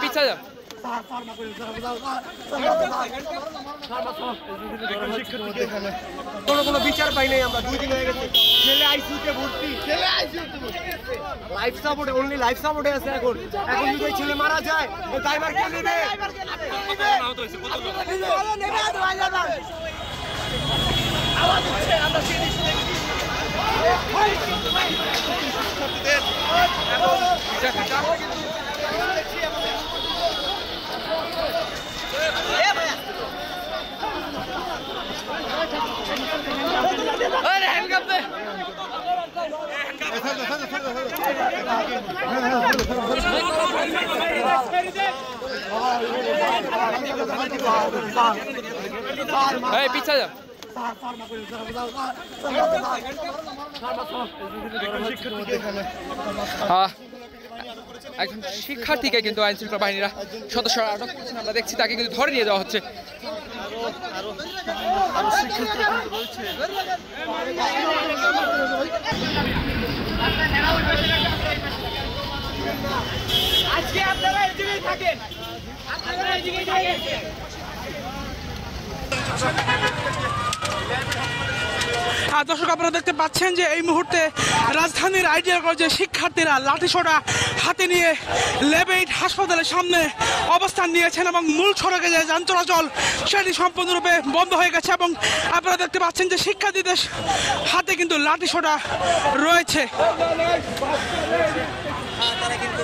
পিছা যা কোনো বিচার পাই নাই আমরা 2 দিন হয়ে গেছে ছেলে আইসিইউতে ভর্তি লাইফ সাপোর্টে অনলি লাইফ সাপোর্টে আছে এখন যদি ছেলে মারা যায় ড্রাইভার কে নেবে আওয়াজ হচ্ছে আমরা সেই দৃশ্য দেখছি পিছা যা একজন শিক্ষার্থীকে কিন্তু আইন শৃঙ্খলা বাহিনীরা সদস্যরা আটক করছেন আমরা দেখছি তাকে কিন্তু ধরে নিয়ে যাওয়া হচ্ছে আজকে আপনারা এই জায়গায় থাকেন দর্শক আপনারা দেখতে পাচ্ছেন যে এই মুহূর্তে রাজধানীর আইডিয়াল কলেজের শিক্ষার্থীরা লাঠিসোঁটা হাতে নিয়ে লেবেইট হাসপাতালের সামনে অবস্থান নিয়েছেন এবং মূল সড়কে যে যান চলাচল সেটি সম্পূর্ণরূপে বন্ধ হয়ে গেছে এবং আপনারা দেখতে পাচ্ছেন যে শিক্ষার্থীদের হাতে কিন্তু লাঠিসোঁটা রয়েছে। তারা কিন্তু